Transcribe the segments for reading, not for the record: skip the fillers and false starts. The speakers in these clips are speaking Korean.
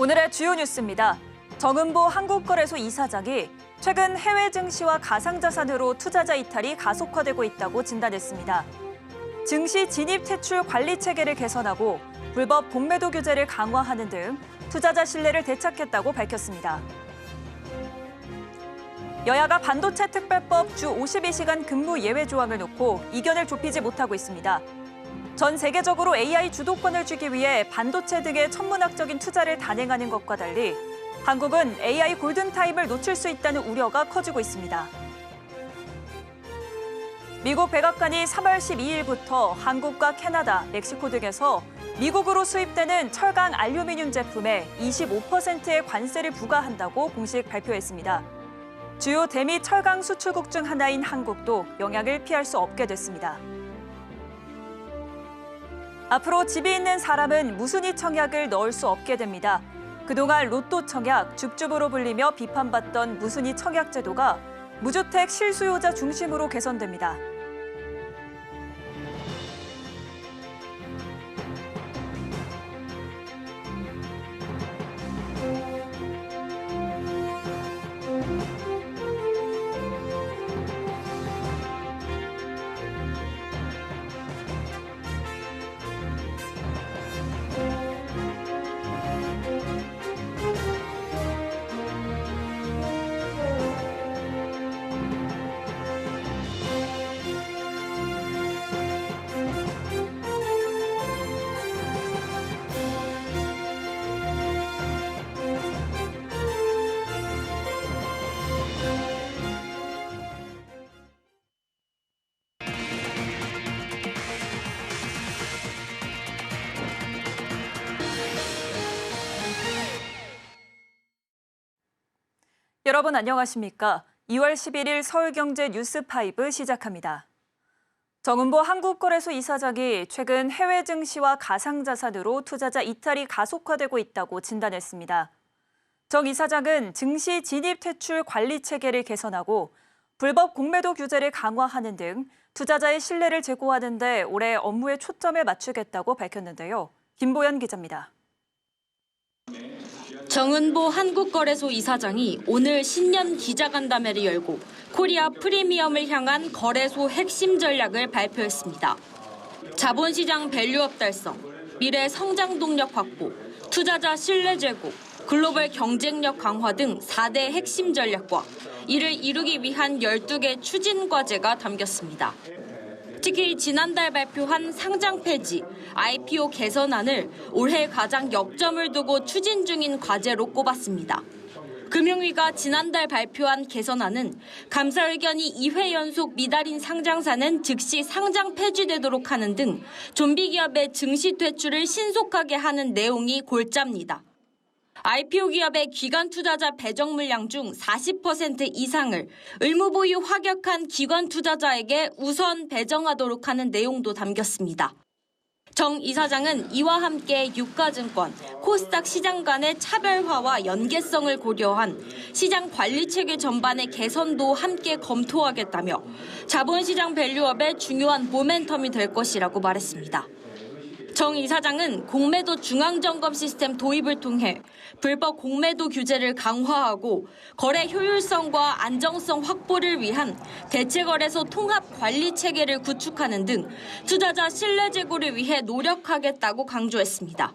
오늘의 주요 뉴스입니다. 정은보 한국거래소 이사장이 최근 해외 증시와 가상자산으로 투자자 이탈이 가속화되고 있다고 진단했습니다. 증시 진입 퇴출 관리 체계를 개선하고 불법 공매도 규제를 강화하는 등 투자자 신뢰를 되찾겠다고 밝혔습니다. 여야가 반도체 특별법 주 52시간 근무 예외 조항을 놓고 이견을 좁히지 못하고 있습니다. 전 세계적으로 AI 주도권을 쥐기 위해 반도체 등의 천문학적인 투자를 단행하는 것과 달리 한국은 AI 골든타임을 놓칠 수 있다는 우려가 커지고 있습니다. 미국 백악관이 3월 12일부터 한국과 캐나다, 멕시코 등에서 미국으로 수입되는 철강 알루미늄 제품에 25%의 관세를 부과한다고 공식 발표했습니다. 주요 대미 철강 수출국 중 하나인 한국도 영향을 피할 수 없게 됐습니다. 앞으로 집이 있는 사람은 무순위 청약을 넣을 수 없게 됩니다. 그동안 로또 청약, 줍줍으로 불리며 비판받던 무순위 청약 제도가 무주택 실수요자 중심으로 개선됩니다. 여러분 안녕하십니까? 2월 11일 서울경제 뉴스5 시작합니다. 정은보 한국거래소 이사장이 최근 해외 증시와 가상자산으로 투자자 이탈이 가속화되고 있다고 진단했습니다. 정 이사장은 증시 진입 퇴출 관리 체계를 개선하고 불법 공매도 규제를 강화하는 등 투자자의 신뢰를 제고하는 데 올해 업무에 초점을 맞추겠다고 밝혔는데요. 김보연 기자입니다. 정은보 한국거래소 이사장이 오늘 신년 기자간담회를 열고 코리아 프리미엄을 향한 거래소 핵심 전략을 발표했습니다. 자본시장 밸류업 달성, 미래 성장 동력 확보, 투자자 신뢰 제고, 글로벌 경쟁력 강화 등 4대 핵심 전략과 이를 이루기 위한 12개 추진 과제가 담겼습니다. 특히 지난달 발표한 상장 폐지, IPO 개선안을 올해 가장 역점을 두고 추진 중인 과제로 꼽았습니다. 금융위가 지난달 발표한 개선안은 감사 의견이 2회 연속 미달인 상장사는 즉시 상장 폐지되도록 하는 등 좀비 기업의 증시 퇴출을 신속하게 하는 내용이 골자입니다. IPO 기업의 기관 투자자 배정 물량 중 40% 이상을 의무 보유 확약한 기관 투자자에게 우선 배정하도록 하는 내용도 담겼습니다. 정 이사장은 이와 함께 유가증권, 코스닥 시장 간의 차별화와 연계성을 고려한 시장 관리 체계 전반의 개선도 함께 검토하겠다며 자본시장 밸류업의 중요한 모멘텀이 될 것이라고 말했습니다. 정 이사장은 공매도 중앙점검 시스템 도입을 통해 불법 공매도 규제를 강화하고 거래 효율성과 안정성 확보를 위한 대체거래소 통합 관리 체계를 구축하는 등 투자자 신뢰 제고를 위해 노력하겠다고 강조했습니다.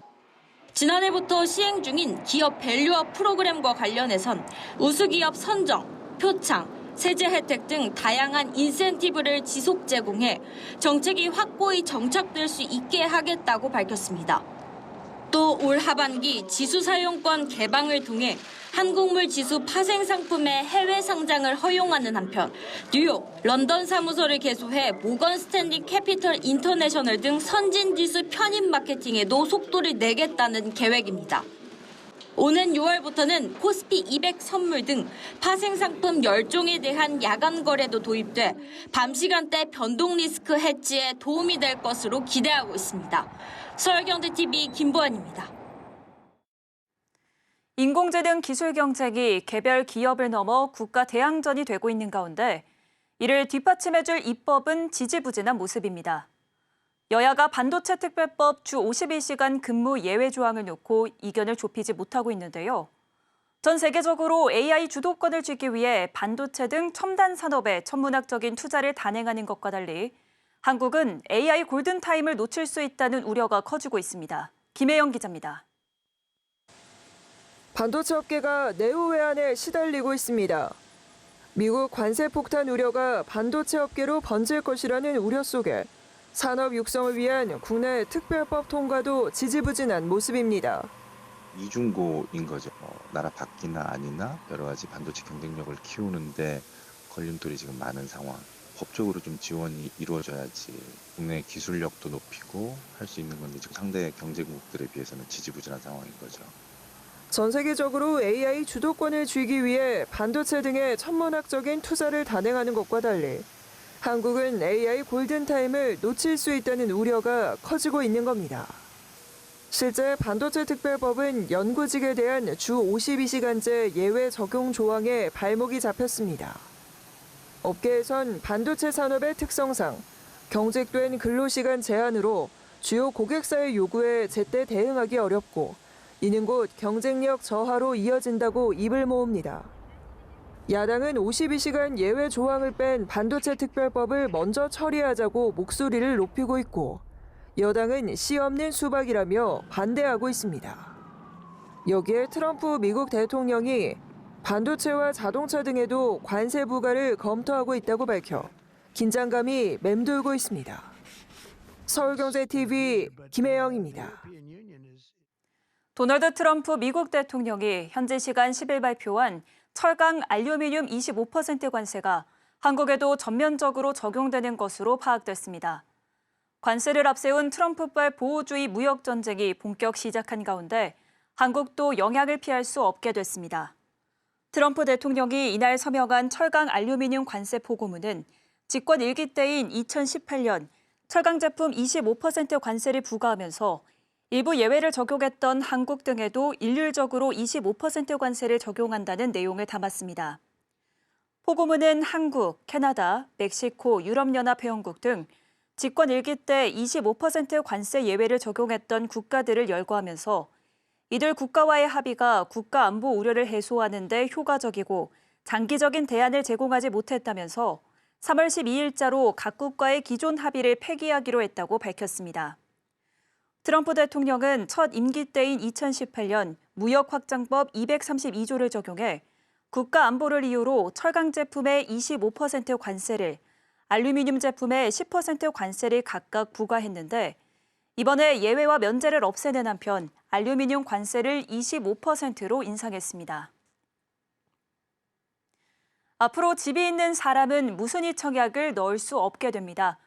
지난해부터 시행 중인 기업 밸류업 프로그램과 관련해선 우수기업 선정, 표창, 세제 혜택 등 다양한 인센티브를 지속 제공해 정책이 확고히 정착될 수 있게 하겠다고 밝혔습니다. 또 올 하반기 지수 사용권 개방을 통해 한국물 지수 파생 상품의 해외 상장을 허용하는 한편 뉴욕, 런던 사무소를 개소해 모건 스탠리 캐피털 인터내셔널 등 선진 지수 편입 마케팅에도 속도를 내겠다는 계획입니다. 오는 6월부터는 코스피 200 선물 등 파생 상품 10종에 대한 야간 거래도 도입돼 밤 시간대 변동 리스크 해지에 도움이 될 것으로 기대하고 있습니다. 서울경제TV 김보연입니다. 인공지능 기술 경쟁이 개별 기업을 넘어 국가 대항전이 되고 있는 가운데 이를 뒷받침해줄 입법은 지지부진한 모습입니다. 여야가 반도체 특별법 주 52시간 근무 예외 조항을 놓고 이견을 좁히지 못하고 있는데요. 전 세계적으로 AI 주도권을 쥐기 위해 반도체 등 첨단 산업에 천문학적인 투자를 단행하는 것과 달리 한국은 AI 골든타임을 놓칠 수 있다는 우려가 커지고 있습니다. 김혜영 기자입니다. 반도체 업계가 내후외환에 시달리고 있습니다. 미국 관세 폭탄 우려가 반도체 업계로 번질 것이라는 우려 속에 산업 육성을 위한 국내 특별법 통과도 지지부진한 모습입니다. 이중고인 거죠. 나라 밖이나 아니나 여러 가지 반도체 경쟁력을 키우는데 걸림돌이 지금 많은 상황. 법적으로 좀 지원이 이루어져야지 국내 기술력도 높이고 할 수 있는 건데 지금 상대 경쟁국들에 비해서는 지지부진한 상황인 거죠. 전 세계적으로 AI 주도권을 쥐기 위해 반도체 등의 천문학적인 투자를 단행하는 것과 달리 한국은 AI 골든타임을 놓칠 수 있다는 우려가 커지고 있는 겁니다. 실제 반도체 특별법은 연구직에 대한 주 52시간제 예외 적용 조항에 발목이 잡혔습니다. 업계에선 반도체 산업의 특성상 경직된 근로시간 제한으로 주요 고객사의 요구에 제때 대응하기 어렵고 이는 곧 경쟁력 저하로 이어진다고 입을 모읍니다. 야당은 52시간 예외 조항을 뺀 반도체 특별법을 먼저 처리하자고 목소리를 높이고 있고 여당은 씨 없는 수박이라며 반대하고 있습니다. 여기에 트럼프 미국 대통령이 반도체와 자동차 등에도 관세 부과를 검토하고 있다고 밝혀 긴장감이 맴돌고 있습니다. 서울경제TV 김혜영입니다. 도널드 트럼프 미국 대통령이 현지 시간 10일 발표한 철강 알루미늄 25% 관세가 한국에도 전면적으로 적용되는 것으로 파악됐습니다. 관세를 앞세운 트럼프발 보호주의 무역 전쟁이 본격 시작한 가운데 한국도 영향을 피할 수 없게 됐습니다. 트럼프 대통령이 이날 서명한 철강 알루미늄 관세 포고문은 집권 1기 때인 2018년 철강 제품 25% 관세를 부과하면서 일부 예외를 적용했던 한국 등에도 일률적으로 25% 관세를 적용한다는 내용을 담았습니다. 포고문은 한국, 캐나다, 멕시코, 유럽연합회원국 등 집권 1기 때 25% 관세 예외를 적용했던 국가들을 열거하면서 이들 국가와의 합의가 국가 안보 우려를 해소하는 데 효과적이고 장기적인 대안을 제공하지 못했다면서 3월 12일자로 각국과의 기존 합의를 폐기하기로 했다고 밝혔습니다. 트럼프 대통령은 첫 임기 때인 2018년 무역확장법 232조를 적용해 국가 안보를 이유로 철강 제품의 25% 관세를, 알루미늄 제품의 10% 관세를 각각 부과했는데 이번에 예외와 면제를 없애는 한편 알루미늄 관세를 25%로 인상했습니다. 앞으로 집이 있는 사람은 무순위 청약을 넣을 수 없게 됩니다.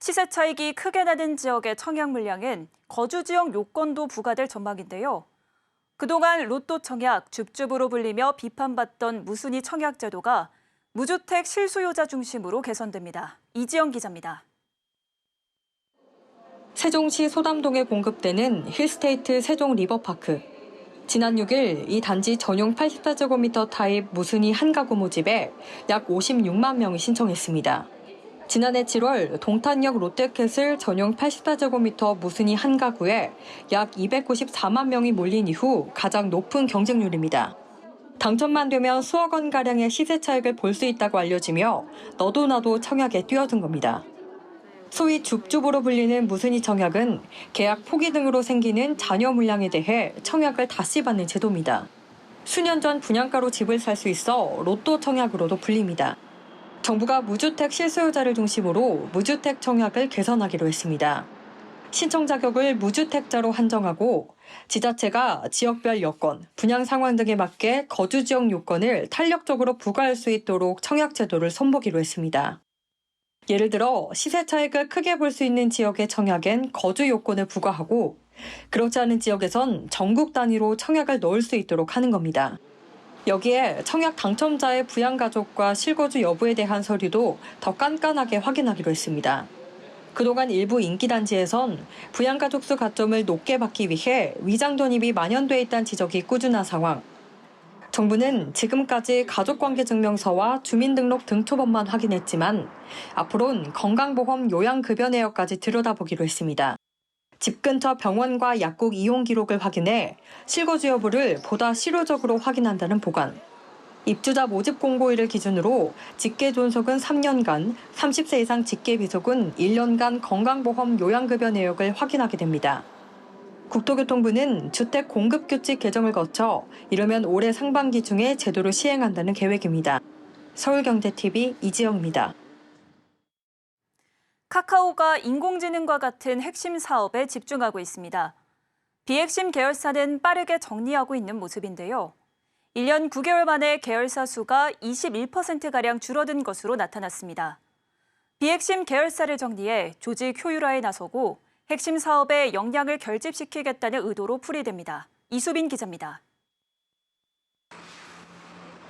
시세 차익이 크게 나는 지역의 청약 물량은 거주 지역 요건도 부과될 전망인데요. 그동안 로또 청약, 줍줍으로 불리며 비판받던 무순위 청약 제도가 무주택 실소유자 중심으로 개선됩니다. 이지영 기자입니다. 세종시 소담동에 공급되는 힐스테이트 세종 리버파크. 지난 6일 이 단지 전용 84제곱미터 타입 무순위 한 가구 모집에 약 56만 명이 신청했습니다. 지난해 7월 동탄역 롯데캐슬 전용 84제곱미터 무순위 한 가구에 약 294만 명이 몰린 이후 가장 높은 경쟁률입니다. 당첨만 되면 수억 원가량의 시세 차익을 볼 수 있다고 알려지며 너도 나도 청약에 뛰어든 겁니다. 소위 줍줍으로 불리는 무순위 청약은 계약 포기 등으로 생기는 잔여 물량에 대해 청약을 다시 받는 제도입니다. 수년 전 분양가로 집을 살 수 있어 로또 청약으로도 불립니다. 정부가 무주택 실소유자를 중심으로 무주택 청약을 개선하기로 했습니다. 신청 자격을 무주택자로 한정하고 지자체가 지역별 여건, 분양 상황 등에 맞게 거주 지역 요건을 탄력적으로 부과할 수 있도록 청약 제도를 손보기로 했습니다. 예를 들어 시세 차익을 크게 볼 수 있는 지역의 청약엔 거주 요건을 부과하고 그렇지 않은 지역에선 전국 단위로 청약을 넣을 수 있도록 하는 겁니다. 여기에 청약 당첨자의 부양가족과 실거주 여부에 대한 서류도 더 깐깐하게 확인하기로 했습니다. 그동안 일부 인기단지에선 부양가족 수 가점을 높게 받기 위해 위장 존입이 만연돼 있다는 지적이 꾸준한 상황. 정부는 지금까지 가족관계증명서와 주민등록 등초본만 확인했지만 앞으로는 건강보험 요양급여 내역까지 들여다보기로 했습니다. 집 근처 병원과 약국 이용 기록을 확인해 실거주 여부를 보다 실효적으로 확인한다는 보관. 입주자 모집 공고일을 기준으로 직계 존속은 3년간, 30세 이상 직계 비속은 1년간 건강보험 요양급여 내역을 확인하게 됩니다. 국토교통부는 주택 공급규칙 개정을 거쳐 이르면 올해 상반기 중에 제도를 시행한다는 계획입니다. 서울경제TV 이지영입니다. 카카오가 인공지능과 같은 핵심 사업에 집중하고 있습니다. 비핵심 계열사는 빠르게 정리하고 있는 모습인데요. 1년 9개월 만에 계열사 수가 21%가량 줄어든 것으로 나타났습니다. 비핵심 계열사를 정리해 조직 효율화에 나서고 핵심 사업의 역량을 결집시키겠다는 의도로 풀이됩니다. 이수빈 기자입니다.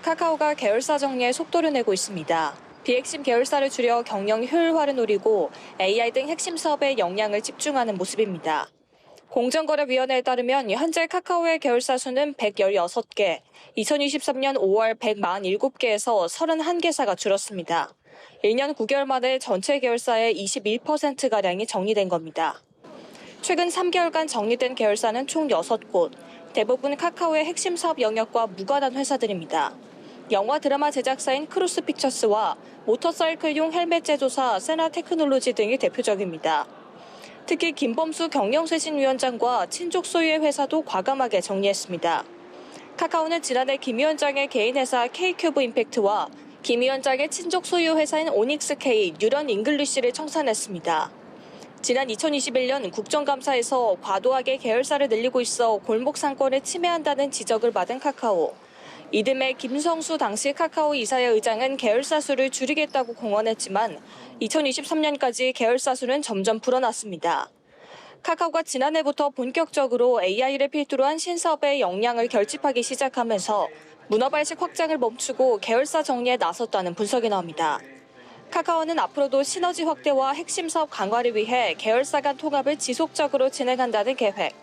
카카오가 계열사 정리에 속도를 내고 있습니다. 비핵심 계열사를 줄여 경영 효율화를 노리고 AI 등 핵심 사업에 역량을 집중하는 모습입니다. 공정거래위원회에 따르면 현재 카카오의 계열사 수는 116개, 2023년 5월 147개에서 31개사가 줄었습니다. 1년 9개월 만에 전체 계열사의 21%가량이 정리된 겁니다. 최근 3개월간 정리된 계열사는 총 6곳, 대부분 카카오의 핵심 사업 영역과 무관한 회사들입니다. 영화 드라마 제작사인 크루스픽처스와 모터사이클용 헬멧 제조사 세나테크놀로지 등이 대표적입니다. 특히 김범수 경영쇄신위원장과 친족 소유의 회사도 과감하게 정리했습니다. 카카오는 지난해 김 위원장의 개인 회사 K큐브 임팩트와 김 위원장의 친족 소유 회사인 오닉스K, 뉴런 잉글리쉬를 청산했습니다. 지난 2021년 국정감사에서 과도하게 계열사를 늘리고 있어 골목 상권을 침해한다는 지적을 받은 카카오. 이듬해 김성수 당시 카카오 이사회 의장은 계열사 수를 줄이겠다고 공언했지만 2023년까지 계열사 수는 점점 불어났습니다. 카카오가 지난해부터 본격적으로 AI를 필두로 한 신사업의 역량을 결집하기 시작하면서 문어발식 확장을 멈추고 계열사 정리에 나섰다는 분석이 나옵니다. 카카오는 앞으로도 시너지 확대와 핵심 사업 강화를 위해 계열사 간 통합을 지속적으로 진행한다는 계획.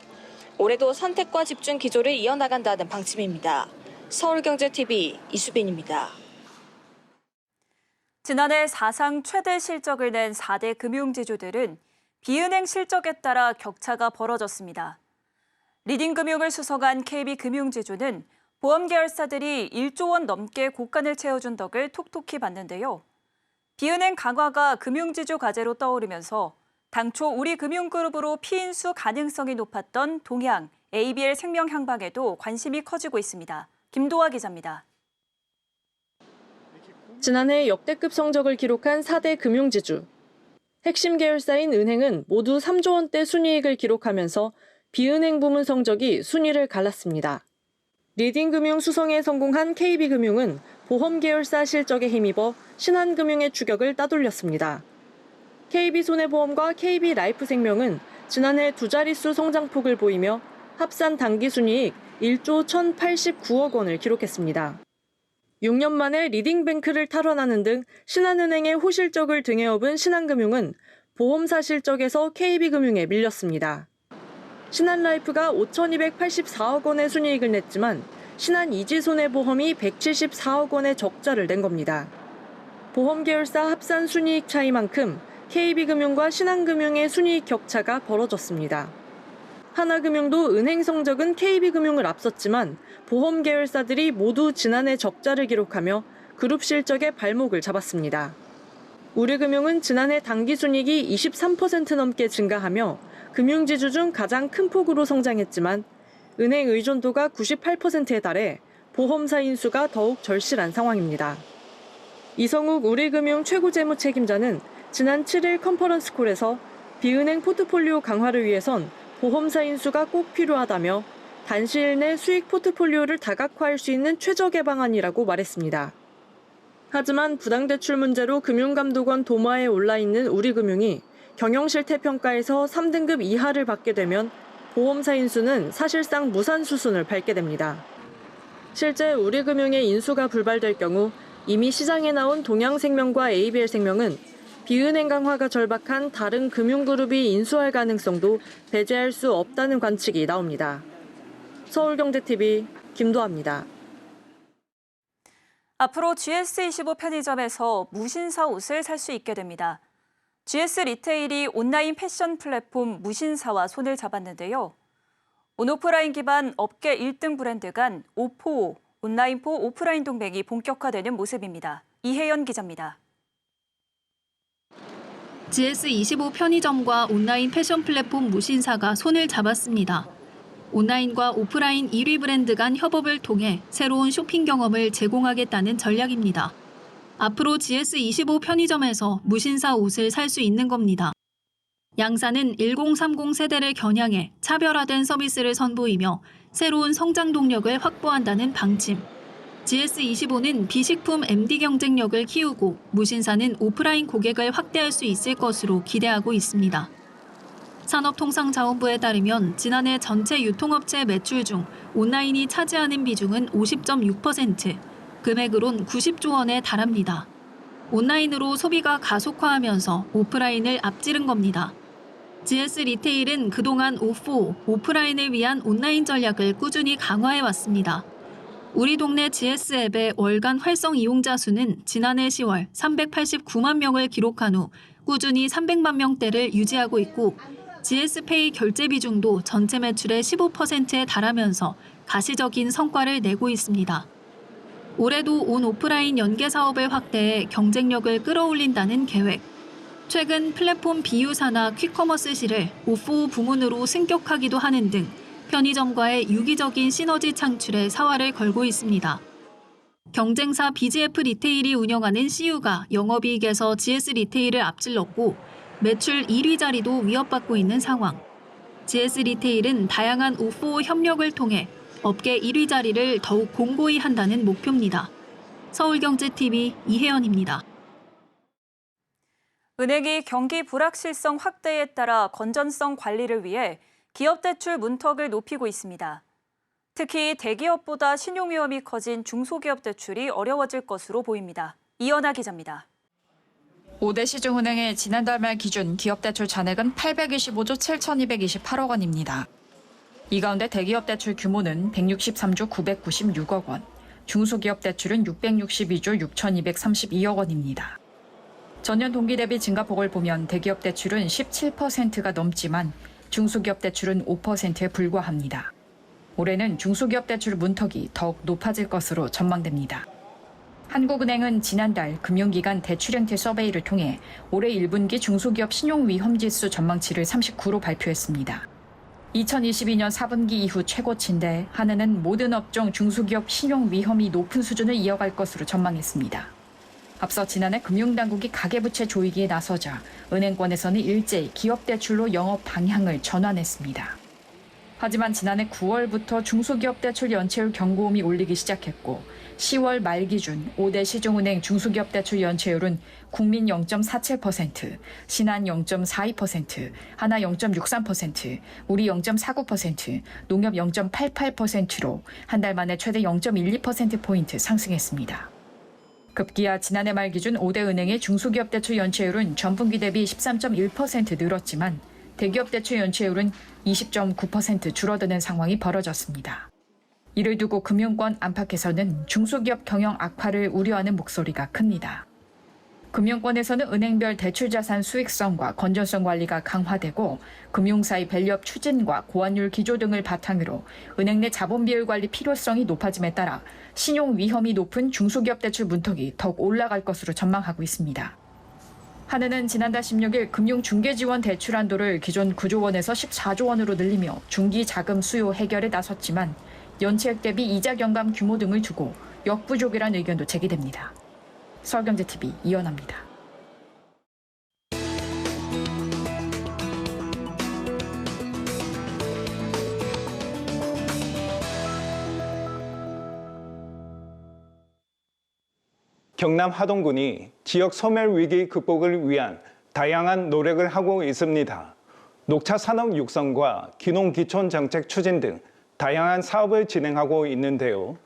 올해도 선택과 집중 기조를 이어나간다는 방침입니다. 서울경제TV 이수빈입니다. 지난해 사상 최대 실적을 낸 4대 금융지주들은 비은행 실적에 따라 격차가 벌어졌습니다. 리딩금융을 수성한 KB금융지주는 보험 계열사들이 1조 원 넘게 곡간을 채워준 덕을 톡톡히 봤는데요. 비은행 강화가 금융지주 과제로 떠오르면서 당초 우리금융그룹으로 피인수 가능성이 높았던 동양, ABL생명향방에도 관심이 커지고 있습니다. 김도아 기자입니다. 지난해 역대급 성적을 기록한 4대 금융지주. 핵심 계열사인 은행은 모두 3조 원대 순이익을 기록하면서 비은행 부문 성적이 순위를 갈랐습니다. 리딩금융 수성에 성공한 KB금융은 보험 계열사 실적에 힘입어 신한금융의 추격을 따돌렸습니다. KB손해보험과 KB라이프생명은 지난해 두 자릿수 성장폭을 보이며 합산 당기순이익 1조 1,089억 원을 기록했습니다. 6년 만에 리딩뱅크를 탈환하는 등 신한은행의 호실적을 등에 업은 신한금융은 보험사 실적에서 KB금융에 밀렸습니다. 신한라이프가 5,284억 원의 순이익을 냈지만 신한이지손해보험이 174억 원의 적자를 낸 겁니다. 보험 계열사 합산 순이익 차이만큼 KB금융과 신한금융의 순이익 격차가 벌어졌습니다. 하나금융도 은행 성적은 KB금융을 앞섰지만 보험 계열사들이 모두 지난해 적자를 기록하며 그룹 실적에 발목을 잡았습니다. 우리금융은 지난해 당기순이익이 23% 넘게 증가하며 금융지주 중 가장 큰 폭으로 성장했지만 은행 의존도가 98%에 달해 보험사 인수가 더욱 절실한 상황입니다. 이성욱 우리금융 최고재무 책임자는 지난 7일 컨퍼런스 콜에서 비은행 포트폴리오 강화를 위해선 보험사 인수가 꼭 필요하다며 단시일 내 수익 포트폴리오를 다각화할 수 있는 최적의 방안이라고 말했습니다. 하지만 부당대출 문제로 금융감독원 도마에 올라 있는 우리금융이 경영실태 평가에서 3등급 이하를 받게 되면 보험사 인수는 사실상 무산 수순을 밟게 됩니다. 실제 우리금융의 인수가 불발될 경우 이미 시장에 나온 동양생명과 ABL생명은 비은행 강화가 절박한 다른 금융그룹이 인수할 가능성도 배제할 수 없다는 관측이 나옵니다. 서울경제TV 김도아입니다. 앞으로 GS25 편의점에서 무신사 옷을 살 수 있게 됩니다. GS 리테일이 온라인 패션 플랫폼 무신사와 손을 잡았는데요. 온오프라인 기반 업계 1등 브랜드 간 오포, 온라인포 오프라인 동맹이 본격화되는 모습입니다. 이혜연 기자입니다. GS25 편의점과 온라인 패션 플랫폼 무신사가 손을 잡았습니다. 온라인과 오프라인 1위 브랜드 간 협업을 통해 새로운 쇼핑 경험을 제공하겠다는 전략입니다. 앞으로 GS25 편의점에서 무신사 옷을 살 수 있는 겁니다. 양사는 1030 세대를 겨냥해 차별화된 서비스를 선보이며 새로운 성장 동력을 확보한다는 방침. GS25는 비식품 MD 경쟁력을 키우고 무신사는 오프라인 고객을 확대할 수 있을 것으로 기대하고 있습니다. 산업통상자원부에 따르면 지난해 전체 유통업체 매출 중 온라인이 차지하는 비중은 50.6%, 금액으론 90조 원에 달합니다. 온라인으로 소비가 가속화하면서 오프라인을 앞지른 겁니다. GS 리테일은 그동안 오포, 오프라인을 위한 온라인 전략을 꾸준히 강화해왔습니다. 우리 동네 GS 앱의 월간 활성 이용자 수는 지난해 10월 389만 명을 기록한 후 꾸준히 300만 명대를 유지하고 있고 GS페이 결제 비중도 전체 매출의 15%에 달하면서 가시적인 성과를 내고 있습니다. 올해도 온 오프라인 연계 사업을 확대해 경쟁력을 끌어올린다는 계획. 최근 플랫폼 비유사나 퀵커머스실을 오포 부문으로 승격하기도 하는 등 편의점과의 유기적인 시너지 창출에 사활을 걸고 있습니다. 경쟁사 BGF 리테일이 운영하는 CU가 영업이익에서 GS 리테일을 앞질렀고 매출 1위 자리도 위협받고 있는 상황. GS 리테일은 다양한 오포 협력을 통해 업계 1위 자리를 더욱 공고히 한다는 목표입니다. 서울경제TV 이혜연입니다. 은행이 경기 불확실성 확대에 따라 건전성 관리를 위해 기업 대출 문턱을 높이고 있습니다. 특히 대기업보다 신용 위험이 커진 중소기업 대출이 어려워질 것으로 보입니다. 이연아 기자입니다. 5대 시중은행의 지난달 말 기준 기업 대출 잔액은 825조 7,228억 원입니다. 이 가운데 대기업 대출 규모는 163조 996억 원, 중소기업 대출은 662조 6,232억 원입니다. 전년 동기 대비 증가폭을 보면 대기업 대출은 17%가 넘지만 중소기업 대출은 5%에 불과합니다. 올해는 중소기업 대출 문턱이 더욱 높아질 것으로 전망됩니다. 한국은행은 지난달 금융기관 대출형태 서베이를 통해 올해 1분기 중소기업 신용위험지수 전망치를 39로 발표했습니다. 2022년 4분기 이후 최고치인데 한은은 모든 업종 중소기업 신용위험이 높은 수준을 이어갈 것으로 전망했습니다. 앞서 지난해 금융당국이 가계부채 조이기에 나서자 은행권에서는 일제히 기업대출로 영업 방향을 전환했습니다. 하지만 지난해 9월부터 중소기업 대출 연체율 경고음이 울리기 시작했고 10월 말 기준 5대 시중은행 중소기업 대출 연체율은 국민 0.47%, 신한 0.42%, 하나 0.63%, 우리 0.49%, 농협 0.88%로 한 달 만에 최대 0.12%포인트 상승했습니다. 급기야 지난해 말 기준 5대 은행의 중소기업 대출 연체율은 전분기 대비 13.1% 늘었지만 대기업 대출 연체율은 20.9% 줄어드는 상황이 벌어졌습니다. 이를 두고 금융권 안팎에서는 중소기업 경영 악화를 우려하는 목소리가 큽니다. 금융권에서는 은행별 대출자산 수익성과 건전성 관리가 강화되고 금융사의 밸류업 추진과 고환율 기조 등을 바탕으로 은행 내 자본 비율 관리 필요성이 높아짐에 따라 신용 위험이 높은 중소기업 대출 문턱이 더욱 올라갈 것으로 전망하고 있습니다. 한은은 지난달 16일 금융중개지원 대출 한도를 기존 9조 원에서 14조 원으로 늘리며 중기 자금 수요 해결에 나섰지만 연체액 대비 이자 경감 규모 등을 두고 역부족이라는 의견도 제기됩니다. 서울경제TV 이연아입니다. 경남 하동군이 지역 소멸 위기 극복을 위한 다양한 노력을 하고 있습니다. 녹차 산업 육성과 기농 기촌 정책 추진 등 다양한 사업을 진행하고 있는데요.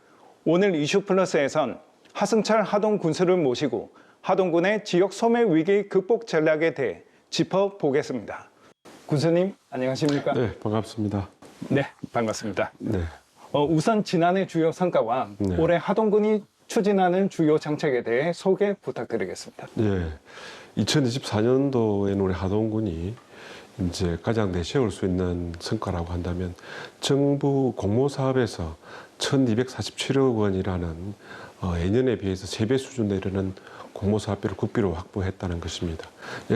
오늘 이슈플러스에선 하승철 하동 군수를 모시고 하동군의 지역 소멸 위기 극복 전략에 대해 짚어보겠습니다. 군수님, 안녕하십니까? 네, 반갑습니다. 네, 반갑습니다. 네. 우선 지난해 주요 성과와 네. 올해 하동군이 추진하는 주요 정책에 대해 소개 부탁드리겠습니다. 네, 2024년도에는 우리 하동군이 이제 가장 내세울 수 있는 성과라고 한다면 정부 공모 사업에서 1,247억 원이라는 예년에 비해서 3배 수준에 이르는 공모 사업비를 국비로 확보했다는 것입니다.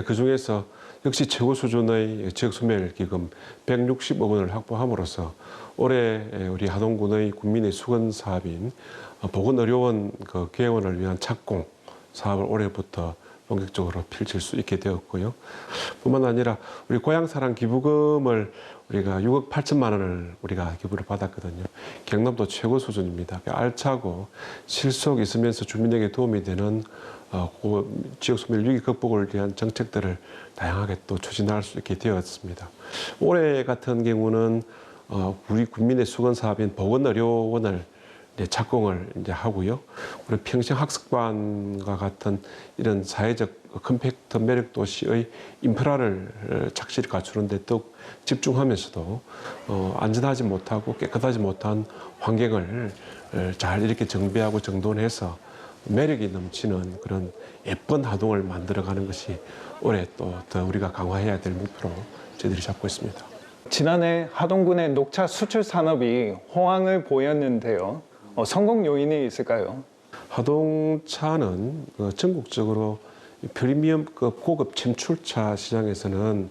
그 중에서 역시 최고 수준의 지역소멸기금 160억 원을 확보함으로써 올해 우리 하동군의 국민의 수건 사업인 보건의료원 개원을 위한 착공 사업을 올해부터 본격적으로 펼칠 수 있게 되었고요. 뿐만 아니라 우리 고향사랑 기부금을 우리가 6억 8천만 원을 우리가 기부를 받았거든요. 경남도 최고 수준입니다. 알차고 실속 있으면서 주민에게 도움이 되는 지역소멸 위기 극복을 위한 정책들을 다양하게 또 추진할 수 있게 되었습니다. 올해 같은 경우는 우리 국민의 수건 사업인 보건의료원을 착공을 이제 하고요. 우리 평생학습관과 같은 이런 사회적 컴팩트 매력 도시의 인프라를 착실히 갖추는데 더욱 집중하면서도 안전하지 못하고 깨끗하지 못한 환경을 잘 이렇게 정비하고 정돈해서 매력이 넘치는 그런 예쁜 하동을 만들어가는 것이 올해 또 더 우리가 강화해야 될 목표로 저희들이 잡고 있습니다. 지난해 하동군의 녹차 수출 산업이 호황을 보였는데요. 성공 요인이 있을까요? 하동차는 전국적으로 프리미엄 고급 침출차 시장에서는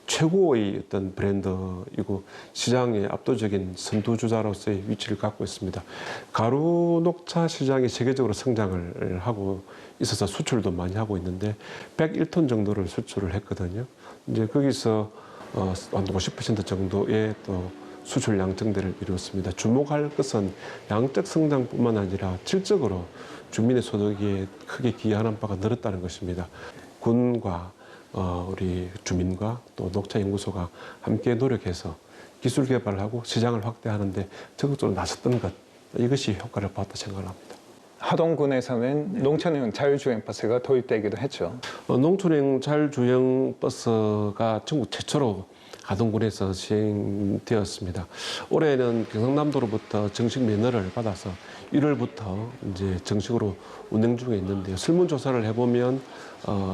최고의 어떤 브랜드이고 시장의 압도적인 선두주자로서의 위치를 갖고 있습니다. 가루 녹차 시장이 세계적으로 성장을 하고 있어서 수출도 많이 하고 있는데 101톤 정도를 수출을 했거든요. 이제 거기서 한 50% 정도의 또 수출 양증대를 이루었습니다. 주목할 것은 양적 성장뿐만 아니라 질적으로 주민의 소득에 크게 기여하는 바가 늘었다는 것입니다. 군과 우리 주민과 또 녹차연구소가 함께 노력해서 기술 개발을 하고 시장을 확대하는데 적극적으로 나섰던 것, 이것이 효과를 봤다 생각을 합니다. 하동군에서는 농촌형 자율주행버스가 도입되기도 했죠. 농촌형 자율주행버스가 전국 최초로 하동군에서 시행되었습니다. 올해는 경상남도로부터 정식 면허를 받아서 1월부터 이제 정식으로 운행 중에 있는데요. 설문조사를 해보면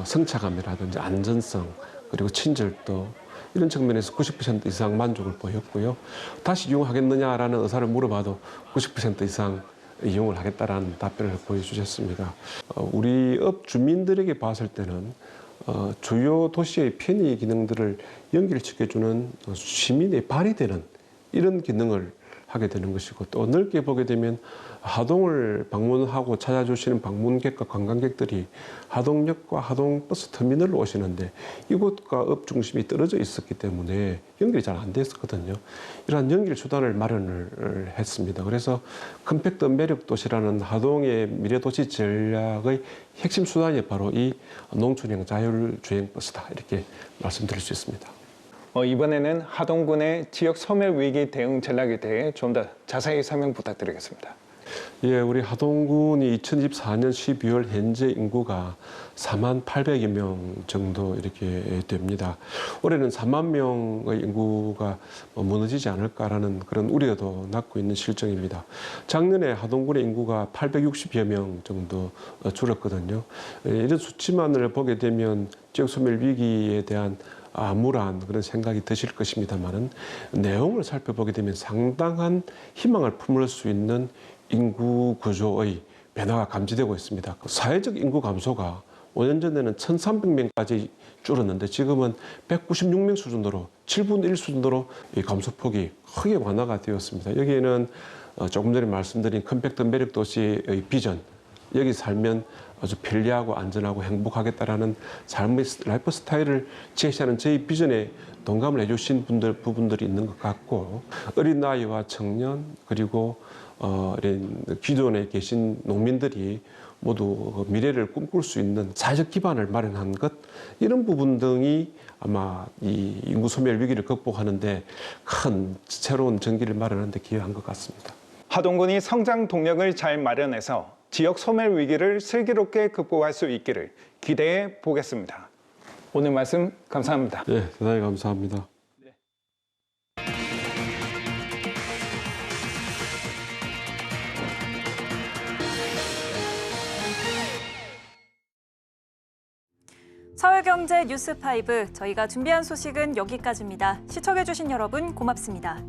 승차감이라든지 안전성 그리고 친절도 이런 측면에서 90% 이상 만족을 보였고요. 다시 이용하겠느냐라는 의사를 물어봐도 90% 이상 이용을 하겠다라는 답변을 보여주셨습니다. 우리 업 주민들에게 봤을 때는 주요 도시의 편의 기능들을 연결시켜주는 시민의 발이 되는 이런 기능을 하게 되는 것이고, 또 넓게 보게 되면 하동을 방문하고 찾아주시는 방문객과 관광객들이 하동역과 하동버스 터미널로 오시는데 이곳과 업 중심이 떨어져 있었기 때문에 연결이 잘 안 됐었거든요. 이러한 연결 수단을 마련을 했습니다. 그래서 컴팩트 매력 도시라는 하동의 미래도시 전략의 핵심 수단이 바로 이 농촌형 자율주행버스다, 이렇게 말씀드릴 수 있습니다. 이번에는 하동군의 지역 소멸 위기 대응 전략에 대해 좀 더 자세히 설명 부탁드리겠습니다. 예, 우리 하동군이 2024년 12월 현재 인구가 4만 800여 명 정도 이렇게 됩니다. 올해는 4만 명의 인구가 무너지지 않을까라는 그런 우려도 낳고 있는 실정입니다. 작년에 하동군의 인구가 860여 명 정도 줄었거든요. 이런 수치만을 보게 되면 지역 소멸 위기에 대한 암울한 그런 생각이 드실 것입니다만은 내용을 살펴보게 되면 상당한 희망을 품을 수 있는 인구 구조의 변화가 감지되고 있습니다. 사회적 인구 감소가 5년 전에는 1,300명까지 줄었는데 지금은 196명 수준으로 7분의 1 수준으로 이 감소폭이 크게 완화가 되었습니다. 여기에는 조금 전에 말씀드린 컴팩트 매력 도시의 비전, 여기 살면 아주 편리하고 안전하고 행복하겠다라는 삶의 라이프 스타일을 제시하는 저희 비전에 동감을 해주신 부분들이 있는 것 같고, 어린 나이와 청년 그리고 이런 기존에 계신 농민들이 모두 미래를 꿈꿀 수 있는 사회적 기반을 마련한 것, 이런 부분 등이 아마 이 인구 소멸 위기를 극복하는데 큰 새로운 전기를 마련하는 데 기여한 것 같습니다. 하동군이 성장 동력을 잘 마련해서 지역 소멸 위기를 슬기롭게 극복할 수 있기를 기대해 보겠습니다. 오늘 말씀 감사합니다. 네, 대단히 감사합니다. 서울경제 뉴스5 저희가 준비한 소식은 여기까지입니다. 시청해주신 여러분 고맙습니다.